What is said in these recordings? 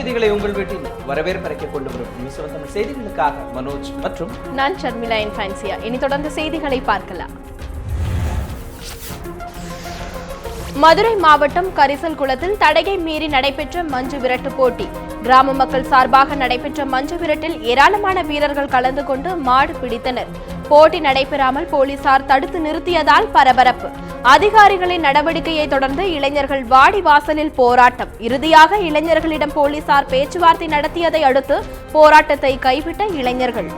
செய்திகளை உங்கள் வீட்டில் வரவேற்பறைக்க கொண்டு வரும் நியூஸ் தமிழ் செய்திகளுக்காக மனோஜ் மற்றும் நான் ஷர்மிளா இன்ஃபான்சியா. இனி தொடர்ந்து செய்திகளை பார்க்கலாம். மதுரை மாவட்டம் கரிசல் குளத்தில் தடையை மீறி நடைபெற்ற மஞ்சு விரட்டு போட்டி. கிராம மக்கள் சார்பாக நடைபெற்ற மஞ்சு விரட்டில் ஏராளமான வீரர்கள் கலந்து கொண்டு மாடு பிடித்தனர். போட்டி நடைபெறாமல் போலீசார் தடுத்து நிறுத்தியதால் பரபரப்பு. அதிகாரிகளின் நடவடிக்கையை தொடர்ந்து இளைஞர்கள் வாடி வாசலில் போராட்டம். இறுதியாக இளைஞர்களிடம் போலீசார் பேச்சுவார்த்தை நடத்தியதை அடுத்து போராட்டத்தை கைவிட்ட இளைஞர்கள்.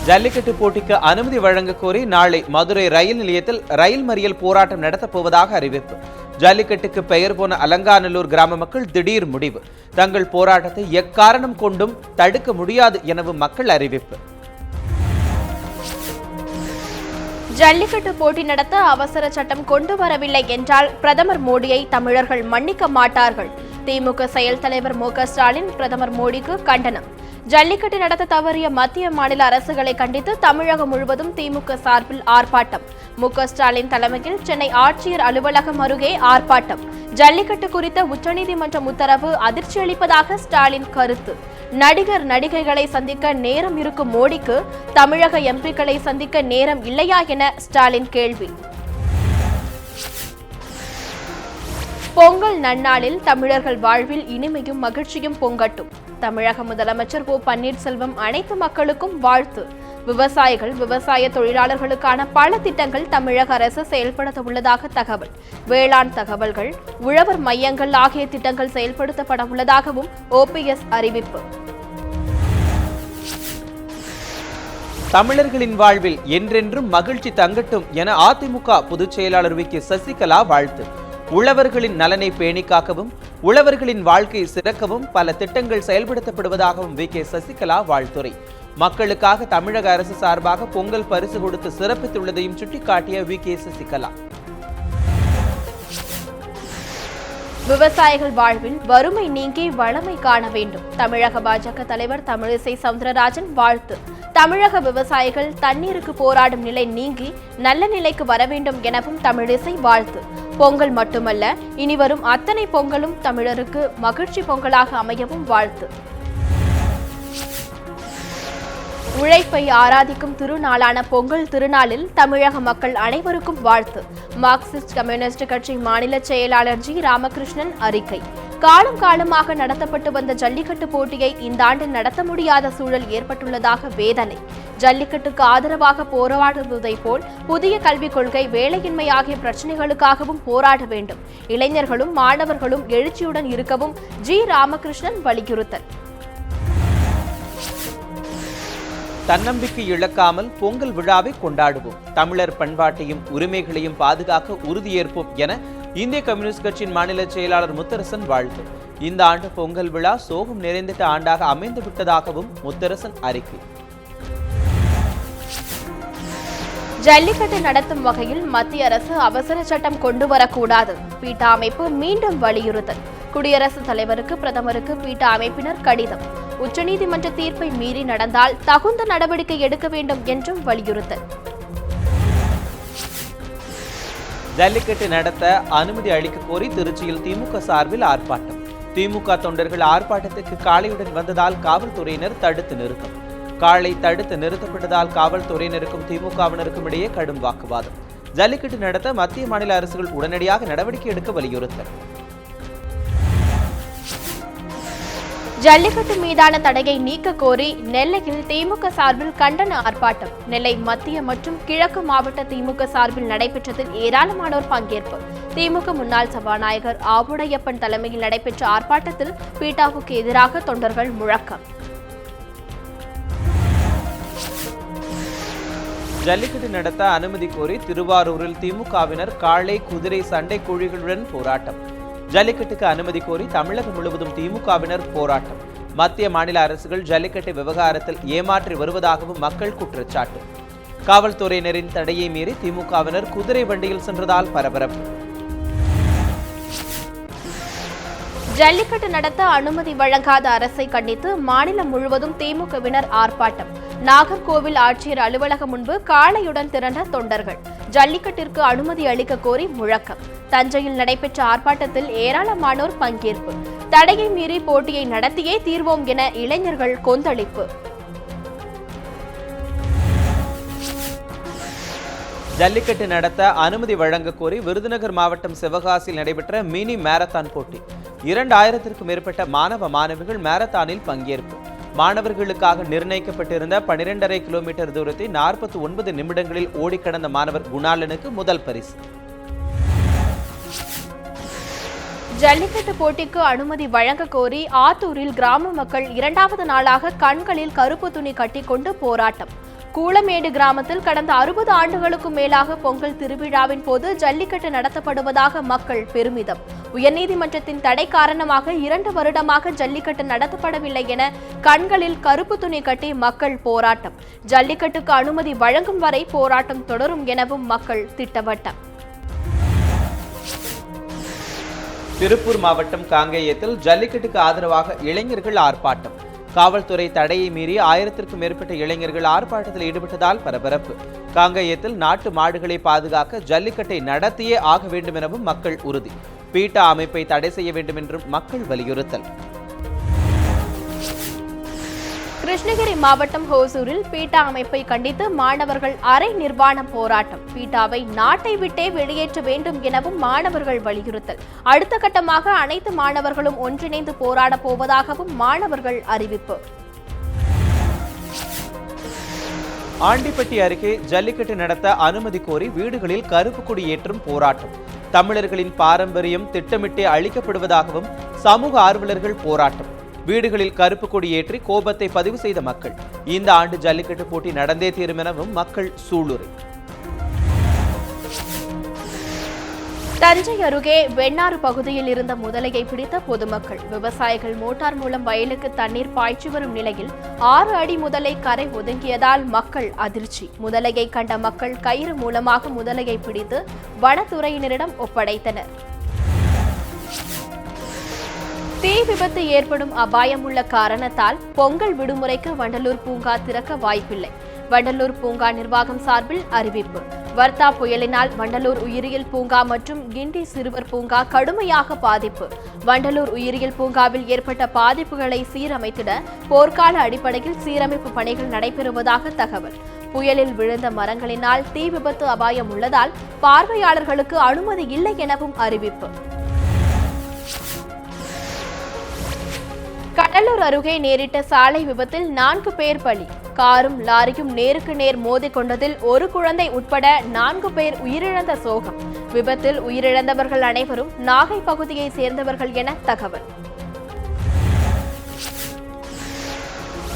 ஜல்லிக்கட்டு போட்டிக்கு அனுமதி வழங்க கோரி நாளை மதுரை ரயில் நிலையத்தில் ரயில் மறியல் போராட்டம் நடத்தப் போவதாக அறிவிப்பு. ஜல்லிக்கட்டுக்கு பெயர் போன அலங்காநல்லூர் கிராம மக்கள் திடீர் முடிவு. தங்கள் போராட்டத்தை எக்காரணம் கொண்டும் தடுக்க முடியாது எனவும் மக்கள் அறிவிப்பு. ஜல்லிக்கட்டு போட்டி நடத்த அவசர சட்டம் கொண்டு வரவில்லை என்றால் பிரதமர் மோடியை தமிழர்கள் மன்னிக்க மாட்டார்கள். திமுக செயல் தலைவர் மு.க. ஸ்டாலின் பிரதமர் மோடிக்கு கண்டனம். ஜல்லிக்கட்டு நடத்த தவறிய மத்திய மாநில அரசுகளை கண்டித்து தமிழகம் முழுவதும் திமுக சார்பில் ஆர்ப்பாட்டம். மு.க. ஸ்டாலின் தலைமையில் சென்னை ஆட்சியர் அலுவலகம் அருகே ஆர்ப்பாட்டம். ஜல்லிக்கட்டு குறித்த உச்சநீதிமன்றம் உத்தரவு அதிர்ச்சி அளிப்பதாக ஸ்டாலின் கருத்து. நடிகர் நடிகைகளை சந்திக்க நேரம் இருக்கும் மோடிக்கு தமிழக எம்பிக்களை சந்திக்க நேரம் இல்லையா என ஸ்டாலின் கேள்வி. பொங்கல் நன்னாளில் தமிழர்கள் வாழ்வில் இனிமையும் மகிழ்ச்சியும் பொங்கட்டும். தமிழக முதலமைச்சர் ஓ பன்னீர்செல்வம் அனைத்து மக்களுக்கும் வாழ்த்து. விவசாயிகள் விவசாய தொழிலாளர்களுக்கான பல திட்டங்கள் தமிழக அரசு செயல்படுத்த உள்ளதாக தகவல். வேளாண் தகவல்கள் உழவர் மையங்கள் ஆகிய திட்டங்கள் செயல்படுத்தப்பட உள்ளதாகவும் ஓபிஎஸ் அறிவிப்பு. தமிழர்களின் வாழ்வில் என்றென்றும் மகிழ்ச்சி தங்கட்டும் என அதிமுக பொதுச் செயலாளர் வி.கே. சசிகலா வாழ்த்து. உழவர்களின் நலனை பேணி காக்கவும் உழவர்களின் வாழ்க்கை சிறக்கவும் பல திட்டங்கள் செயல்படுத்தப்படுவதாகவும் வி.கே. சசிகலா வாழ்த்துரை. மக்களுக்காக தமிழக அரசு சார்பாக பொங்கல் பரிசு கொடுத்து சிறப்பித்துள்ளதையும் சுட்டிக்காட்டிய வி.கே. சசிகலா. விவசாயிகள் வாழ்வில் வறுமை நீங்கி வளமை காண வேண்டும். தமிழக பாஜக தலைவர் தமிழிசை சவுந்தரராஜன் வாழ்த்து. தமிழக விவசாயிகள் தண்ணீருக்கு போராடும் நிலை நீங்கி நல்ல நிலைக்கு வர வேண்டும் எனவும் தமிழிசை வாழ்த்து. பொங்கல் மட்டுமல்ல, இனிவரும் அத்தனை பொங்கலும் தமிழருக்கு மகிழ்ச்சி பொங்கலாக அமையவும் வாழ்த்து. உழைப்பை ஆராதிக்கும் திருநாளான பொங்கல் திருநாளில் தமிழக மக்கள் அனைவருக்கும் வாழ்த்து. மார்க்சிஸ்ட் கம்யூனிஸ்ட் கட்சி மாநில செயலாளர் ஜி. ராமகிருஷ்ணன் அறிக்கை. காலம் காலமாக நடத்தப்பட்டு வந்த ஜல்லிக்கட்டு போட்டியை இந்த ஆண்டு நடத்த முடியாத சூழல் ஏற்பட்டுள்ளதாக வேதனை. ஜல்லிக்கட்டுக்கு ஆதரவாக போராடுவதை போல் புதிய கல்விக் கொள்கை, வேலையின்மை ஆகிய பிரச்சினைகளுக்காகவும் போராட வேண்டும். இளைஞர்களும் மாணவர்களும் எழுச்சியுடன் இருக்கவும் ஜி. ராமகிருஷ்ணன் வலியுறுத்தல். தன்னம்பிக்கை இழக்காமல் பொங்கல் விழாவை கொண்டாடுவோம். தமிழர் பண்பாட்டையும் உரிமைகளையும் பாதுகாக்க உறுதியேற்போம் என இந்திய கம்யூனிஸ்ட் கட்சியின் மாநில செயலாளர் முத்தரசன் வாழ்த்து. இந்த ஆண்டு பொங்கல் விழா சோகம் நிறைந்த ஆண்டாக அமைந்து விட்டதாகவும் முத்தரசன் அறிக்கை. ஜல்லிக்கட்டு நடத்தும் வகையில் மத்திய அரசு அவசர சட்டம் கொண்டு வரக்கூடாது. பீட்டா அமைப்பு மீண்டும் வலியுறுத்தல். குடியரசுத் தலைவருக்கு பிரதமருக்கு பீட்டா அமைப்பினர் கடிதம். உச்சநீதிமன்ற தீர்ப்பை மீறி நடந்தால் தகுந்த நடவடிக்கை எடுக்க வேண்டும் என்றும் வலியுறுத்தல். ஜல்லிக்கட்டு நடத்த அனுமதி அளிக்க கோரி திருச்சியில் திமுக சார்பில் ஆர்ப்பாட்டம். திமுக தொண்டர்கள் ஆர்ப்பாட்டத்துக்கு காளையுடன் வந்ததால் காவல்துறையினர் தடுத்து நிறுத்தம். காளை தடுத்து நிறுத்தப்பட்டதால் காவல்துறையினருக்கும் திமுகவினருக்கும் இடையே கடும் வாக்குவாதம். ஜல்லிக்கட்டு நடத்த மத்திய மாநில அரசுகள் உடனடியாக நடவடிக்கை எடுக்க வலியுறுத்தல். ஜல்லிக்கட்டு மீதான தடையை நீக்க கோரி நெல்லையில் திமுக சார்பில் கண்டன ஆர்ப்பாட்டம். நெல்லை மத்திய மற்றும் கிழக்கு மாவட்ட திமுக சார்பில் நடைபெற்றதில் ஏராளமானோர் பங்கேற்பு. திமுக முன்னாள் சபாநாயகர் ஆவுடையப்பன் தலைமையில் நடைபெற்ற ஆர்ப்பாட்டத்தில் பீட்டாவுக்கு எதிராக தொண்டர்கள் முழக்கம். ஜல்லிக்கட்டு நடத்த அனுமதி கோரி திருவாரூரில் திமுகவினர் காளை, குதிரை சண்டை கோழிகளுடன் போராட்டம். ஜல்லிக்கட்டுக்கு அனுமதி கோரி தமிழகம் முழுவதும் திமுகவினர் போராட்டம். மத்திய மாநில அரசுகள் ஜல்லிக்கட்டு விவகாரத்தில் ஏமாற்றி வருவதாகவும் மக்கள் குற்றச்சாட்டு. காவல்துறையினரின் தடையை மீறி திமுகவினர் குதிரை வண்டியில் சென்றதால் பரபரப்பு. ஜல்லிக்கட்டு நடத்த அனுமதி வழங்காத அரசை கண்டித்து மாநிலம் முழுவதும் திமுகவினர் ஆர்ப்பாட்டம். நாகர்கோவில் ஆட்சியர் அலுவலகம் முன்பு காளையுடன் திரண்ட தொண்டர்கள். ஜல்லிக்கட்டிற்கு அனுமதி அளிக்க கோரி முழக்கம். தஞ்சையில் நடைபெற்ற ஆர்ப்பாட்டத்தில் ஏராளமானோர் பங்கேற்பு. தடையை மீறி போட்டியை நடத்தியே தீர்வோம் என இளைஞர்கள் கொந்தளிப்பு. ஜல்லிக்கட்டு நடத்த அனுமதி வழங்க கோரி விருதுநகர் மாவட்டம் சிவகாசியில் நடைபெற்ற மினி மாரத்தான் போட்டி. 2000க்கும் மேற்பட்ட மாணவ மாணவிகள் மாரத்தானில் பங்கேற்பு. மாணவர்களுக்காக நிர்ணயிக்கப்பட்டிருந்த 12.5 கிலோமீட்டர் தூரத்தை 49 நிமிடங்களில் ஓடி கடந்த மாணவர் குணாலனுக்கு முதல் பரிசு. ஜல்லிக்கட்டு போட்டிக்கு அனுமதி வழங்க கோரி ஆத்தூரில் கிராம மக்கள் 2வது நாளாக கண்களில் கருப்பு துணி கட்டிக்கொண்டு போராட்டம். கூளமேடு கிராமத்தில் கடந்த 60 ஆண்டுகளுக்கும் மேலாக பொங்கல் திருவிழாவின் போது ஜல்லிக்கட்டு நடத்தப்படுவதாக மக்கள் பெருமிதம். உயர்நீதிமன்றத்தின் தடை காரணமாக 2 வருடமாக ஜல்லிக்கட்டு நடத்தப்படவில்லை என கண்களில் கருப்பு துணி கட்டி மக்கள் போராட்டம். ஜல்லிக்கட்டுக்கு அனுமதி வழங்கும் வரை போராட்டம் தொடரும் எனவும் மக்கள் திட்டவட்டம். திருப்பூர் மாவட்டம் காங்கேயத்தில் ஜல்லிக்கட்டுக்கு ஆதரவாக இளைஞர்கள் ஆர்ப்பாட்டம். காவல்துறை தடையை மீறி 1000க்கும் மேற்பட்ட இளைஞர்கள் ஆர்ப்பாட்டத்தில் ஈடுபட்டதால் பரபரப்பு. காங்கேயத்தில் நாட்டு மாடுகளை பாதுகாக்க ஜல்லிக்கட்டை நடத்தியே ஆக வேண்டும் எனவும் மக்கள் உறுதி. பீட்டா அமைப்பை தடை செய்ய வேண்டும் என்றும் மக்கள் வலியுறுத்தல். கிருஷ்ணகிரி மாவட்டம் ஹோசூரில் பீட்டா அமைப்பை கண்டித்து மாணவர்கள் அரை நிர்வாண போராட்டம். பீட்டாவை நாட்டை விட்டே வெளியேற்ற வேண்டும் எனவும் மாணவர்கள் வலியுறுத்தல். அடுத்த கட்டமாக அனைத்து மாணவர்களும் ஒன்றிணைந்து போராட போவதாகவும் மாணவர்கள் அறிவிப்பு. ஆண்டிப்பட்டி அருகே ஜல்லிக்கட்டு நடத்த அனுமதி கோரி வீடுகளில் கருப்பு கொடி ஏற்றும் போராட்டம். தமிழர்களின் பாரம்பரியம் திட்டமிட்டே அழிக்கப்படுவதாகவும் சமூக ஆர்வலர்கள் போராட்டம். வீடுகளில் கருப்பு கொடி ஏற்றி கோபத்தை பதிவு செய்த மக்கள். இந்த ஆண்டு ஜல்லிக்கட்டு போட்டி நடந்தே தீரும் எனவும் மக்கள் சூளுரை. தஞ்சை அருகே வெண்ணாறு பகுதியில் இருந்த முதலையை பிடித்த பொதுமக்கள். விவசாயிகள் மோட்டார் மூலம் வயலுக்கு தண்ணீர் பாய்ச்சி வரும் நிலையில் 6 அடி முதலை கரை ஒதுங்கியதால் மக்கள் அதிர்ச்சி. முதலையை கண்ட மக்கள் கயிறு மூலமாக முதலையை பிடித்து வனத்துறையினரிடம் ஒப்படைத்தனர். தீ விபத்து ஏற்படும் அபாயம் உள்ள காரணத்தால் பொங்கல் விடுமுறைக்கு வண்டலூர் பூங்கா திறக்க வாய்ப்பில்லை. வண்டலூர் பூங்கா நிர்வாகம் சார்பில் அறிவிப்பு. வர்தா புயலினால் வண்டலூர் உயிரியல் பூங்கா மற்றும் கிண்டி சிறுவர் பூங்கா கடுமையாக பாதிப்பு. வண்டலூர் உயிரியல் பூங்காவில் ஏற்பட்ட பாதிப்புகளை சீரமைத்திட போர்க்கால அடிப்படையில் சீரமைப்பு பணிகள் நடைபெறுவதாக தகவல். புயலில் விழுந்த மரங்களினால் தீ விபத்து அபாயம் உள்ளதால் பார்வையாளர்களுக்கு அனுமதி இல்லை எனவும் அறிவிப்பு. கடலூர் அருகே நேரிட்ட சாலை விபத்தில் 4 பேர் பலி. காரும் லாரியும் நேருக்கு நேர் மோதிக்கொண்டதில் ஒரு குழந்தை உட்பட 4 பேர் உயிரிழந்த சோகம். விபத்தில் உயிரிழந்தவர்கள் அனைவரும் நாகை பகுதியை சேர்ந்தவர்கள் என தகவல்.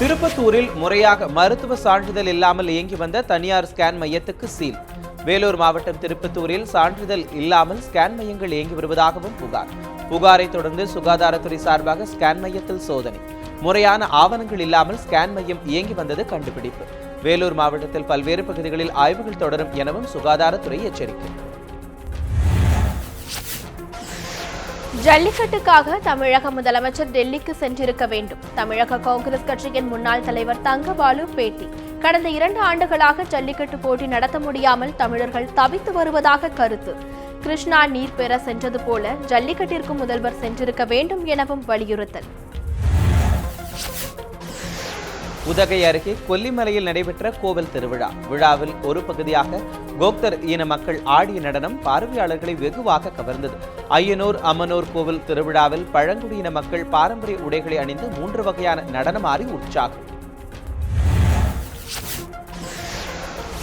திருப்பத்தூரில் முறையாக மருத்துவ சான்றிதழ் இல்லாமல் இயங்கி வந்த தனியார் ஸ்கேன் மையத்துக்கு சீல். வேலூர் மாவட்டம் திருப்பத்தூரில் சான்றிதழ் இல்லாமல் ஸ்கேன் மையங்கள் இயங்கி வருவதாகவும் புகார். புகாரை தொடர்ந்து சுகாதாரத்துறை சார்பாக ஸ்கேன் மையத்தில் சோதனை. முறையான ஆவணங்கள் இல்லாமல் ஸ்கேன் மையம் இயங்கி வந்தது கண்டுபிடிப்பு. வேலூர் மாவட்டத்தில் பல்வேறு பகுதிகளில் ஆய்வுகள் தொடரும் எனவும் சுகாதாரத்துறை எச்சரிக்கை. ஜல்லிக்கட்டுக்காக தமிழக முதலமைச்சர் டெல்லிக்கு சென்றிருக்க வேண்டும். தமிழக காங்கிரஸ் கட்சியின் முன்னாள் தலைவர் தங்கபாலு பேட்டி. கடந்த 2 ஆண்டுகளாக ஜல்லிக்கட்டு போட்டி நடத்த முடியாமல் தமிழர்கள் தவித்து வருவதாக கருத்து. கிருஷ்ணா நீர் பெற சென்றது போல ஜல்லிக்கட்டிற்கு முதல்வர் சென்றிருக்க வேண்டும் எனவும் வலியுறுத்தல். உதகை அருகே கொல்லிமலையில் நடைபெற்ற கோவில் திருவிழா. விழாவில் ஒரு பகுதியாக கோக்தர் இன மக்கள் ஆடிய நடனம் பார்வையாளர்களை வெகுவாக கவர்ந்தது. ஐயனூர் அம்மனூர் கோவில் திருவிழாவில் பழங்குடியின மக்கள் பாரம்பரிய உடைகளை அணிந்து 3 வகையான நடனமாடி உற்சாகம்.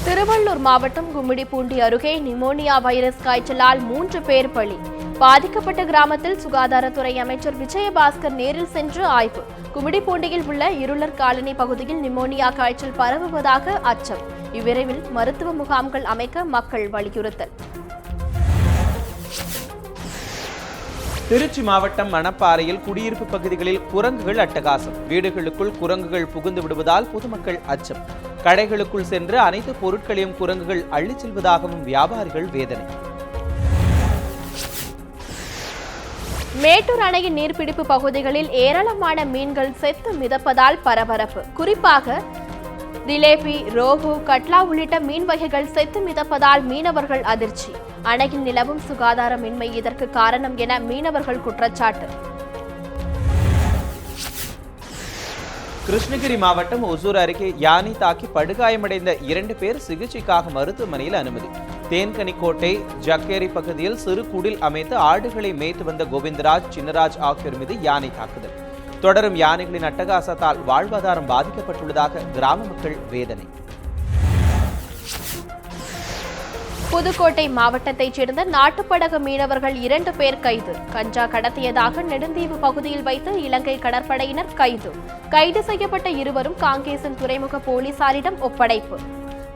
திருவள்ளூர் மாவட்டம் கும்மிடிப்பூண்டி அருகே நிமோனியா வைரஸ் காய்ச்சலால் 3 பேர் பலி. பாதிக்கப்பட்ட கிராமத்தில் சுகாதாரத்துறை அமைச்சர் விஜயபாஸ்கர் நேரில் சென்று ஆய்வு. கும்மிடிப்பூண்டியில் உள்ள இருளர் காலனி பகுதியில் நிமோனியா காய்ச்சல் பரவுவதாக அச்சம். இவ்விரைவில் மருத்துவ முகாம்கள் அமைக்க மக்கள் வலியுறுத்தல். திருச்சி மாவட்டம் மணப்பாறையில் குடியிருப்பு பகுதிகளில் குரங்குகள் அட்டகாசம். வீடுகளுக்குள் குரங்குகள் புகுந்து விடுவதால் பொதுமக்கள் அச்சம். கடைகளுக்குள் சென்று அனைத்து பொருட்களையும் குரங்குகள் அள்ளிச் செல்வதாகவும் வியாபாரிகள் வேதனை. மேட்டூர் அணையின் நீர்பிடிப்பு பகுதிகளில் ஏராளமான மீன்கள் செத்து மிதப்பதால் பரபரப்பு. குறிப்பாக திலேபி, ரோகு, கட்லா உள்ளிட்ட மீன் வகைகள் செத்து மிதப்பதால் மீனவர்கள் அதிர்ச்சி. அணையில் நிலவும் சுகாதாரமின்மை இதற்கு காரணம் என மீனவர்கள் குற்றச்சாட்டு. கிருஷ்ணகிரி மாவட்டம் ஒசூர் அருகே யானை தாக்கி படுகாயமடைந்த 2 பேர் சிகிச்சைக்காக மருத்துவமனையில் அனுமதி. தேன்கனிக்கோட்டை ஜக்கேரி பகுதியில் சிறு குடில் அமைத்து ஆடுகளை மேய்த்து வந்த கோவிந்தராஜ், சின்னராஜ் ஆகியோர் மீது யானை தாக்குதல். தொடரும் யானைகளின் அட்டகாசத்தால் வாழ்வாதாரம் பாதிக்கப்பட்டுள்ளதாக கிராம மக்கள் வேதனை. புதுக்கோட்டை மாவட்டத்தைச் சேர்ந்த நாட்டுப்படகு மீனவர்கள் 2 பேர் கைது. கஞ்சா கடத்தியதாக நெடுந்தீவு பகுதியில் வைத்து இலங்கை கடற்படையினர் கைது. கைது செய்யப்பட்ட இருவரும் காங்கேசன் துறைமுக போலீசாரிடம் ஒப்படைப்பு.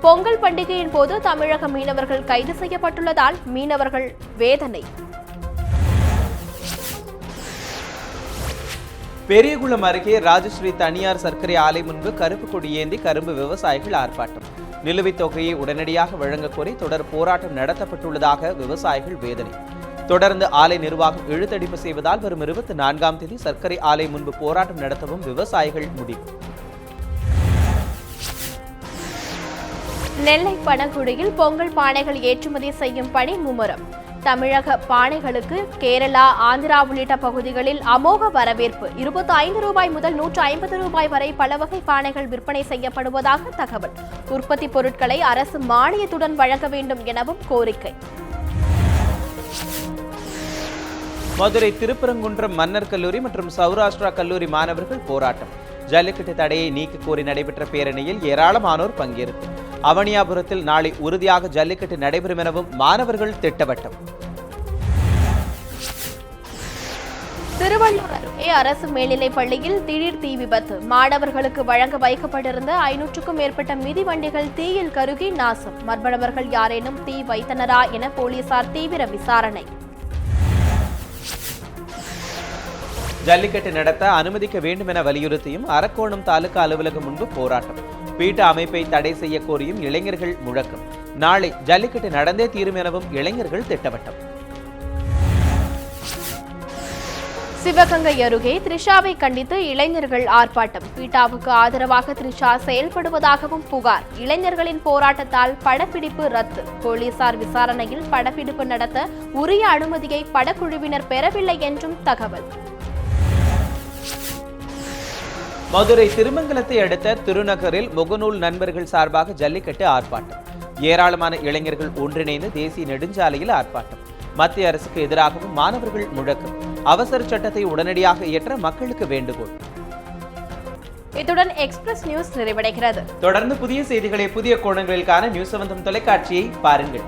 பொங்கல் பண்டிகையின் போது தமிழக மீனவர்கள் கைது செய்யப்பட்டுள்ளதால் மீனவர்கள் வேதனை. பெரியகுளம் அருகே ராஜஸ்ரீ தனியார் சர்க்கரை ஆலை முன்பு கருப்பு கொடி ஏந்தி கரும்பு விவசாயிகள் ஆர்ப்பாட்டம். நிலுவைத் தொகையை உடனடியாக வழங்கக் கோரி தொடர் போராட்டம் நடத்தப்பட்டுள்ளதாக விவசாயிகள் வேதனை. தொடர்ந்து ஆலை நிர்வாகம் இழுத்தடிப்பு செய்வதால் வரும் 24ஆம் தேதி சர்க்கரை ஆலை முன்பு போராட்டம் நடத்தவும் விவசாயிகள் முடிவு. நெல்லை பனங்குடியில் பொங்கல் பானைகள் ஏற்றுமதி செய்யும் பணி மும்முரம். தமிழக பானைகளுக்கு கேரளா, ஆந்திரா உள்ளிட்ட பகுதிகளில் அமோக வரவேற்பு. 25 ரூபாய் முதல் 150 ரூபாய் வரை பல வகை பானைகள் விற்பனை செய்யப்படுவதாக தகவல். உற்பத்தி பொருட்களை அரசு மானியத்துடன் வழங்க வேண்டும் எனவும் கோரிக்கை. மதுரை திருப்பரங்குன்றம் மன்னர் கல்லூரி மற்றும் சௌராஷ்டிரா கல்லூரி மாணவர்கள் போராட்டம். ஜல்லிக்கட்டு தடையை நீக்க கோரி நடைபெற்ற பேரணியில் ஏராளமானோர் பங்கேற்பு. அவனியாபுரத்தில் நாளை உறுதியாக ஜல்லிக்கட்டு நடைபெறும் எனவும் மாணவர்கள் திட்டவட்டம். திருவள்ளூர் அருகே அரசு மேல்நிலைப் பள்ளியில் திடீர் தீ விபத்து. மாணவர்களுக்கு வழங்க வைக்கப்பட்டிருந்த 500க்கும் மேற்பட்ட மிதிவண்டிகள் தீயில் கருகி நாசம். மர்ம நபர்கள் யாரேனும் தீ வைத்தனரா என போலீசார் தீவிர விசாரணை. ஜல்லிக்கட்டு நடத்த அனுமதிக்க வேண்டும் என வலியுறுத்தியும் அரக்கோணம் தாலுகா அலுவலகம் முன்பு போராட்டம். பீட்ட அமைப்பை தடை செய்ய கோரியும் இளைஞர்கள் முழக்கம். நாளை ஜல்லிக்கட்டு நடந்தே தீரும் எனவும் இளைஞர்கள் திட்டவட்டம். சிவகங்கை அருகே த்ரிஷாவை கண்டித்து இளைஞர்கள் ஆர்ப்பாட்டம். பீட்டாவுக்கு ஆதரவாக த்ரிஷா செயல்படுவதாகவும் புகார். இளைஞர்களின் போராட்டத்தால் படப்பிடிப்பு ரத்து. போலீசார் விசாரணையில் படப்பிடிப்பு நடத்த உரிய அனுமதியை படக்குழுவினர் பெறவில்லை என்றும் தகவல். மதுரை திருமங்கலத்தை அடுத்த திருநகரில் முகநூல் நண்பர்கள் சார்பாக ஜல்லிக்கட்டு ஆர்ப்பாட்டம். ஏராளமான இளைஞர்கள் ஒன்றிணைந்து தேசிய நெடுஞ்சாலையில் ஆர்ப்பாட்டம். மத்திய அரசுக்கு எதிராகவும் மாணவர்கள் முழக்கம். அவசர சட்டத்தை உடனடியாக இயற்ற மக்களுக்கு வேண்டுகோள். இத்துடன் எக்ஸ்பிரஸ் நியூஸ் நிறைவடைகிறது. தொடர்ந்து புதிய செய்திகளை புதிய கோணங்களில் காண நியூஸ் 7 தொலைக்காட்சியை பாருங்கள்.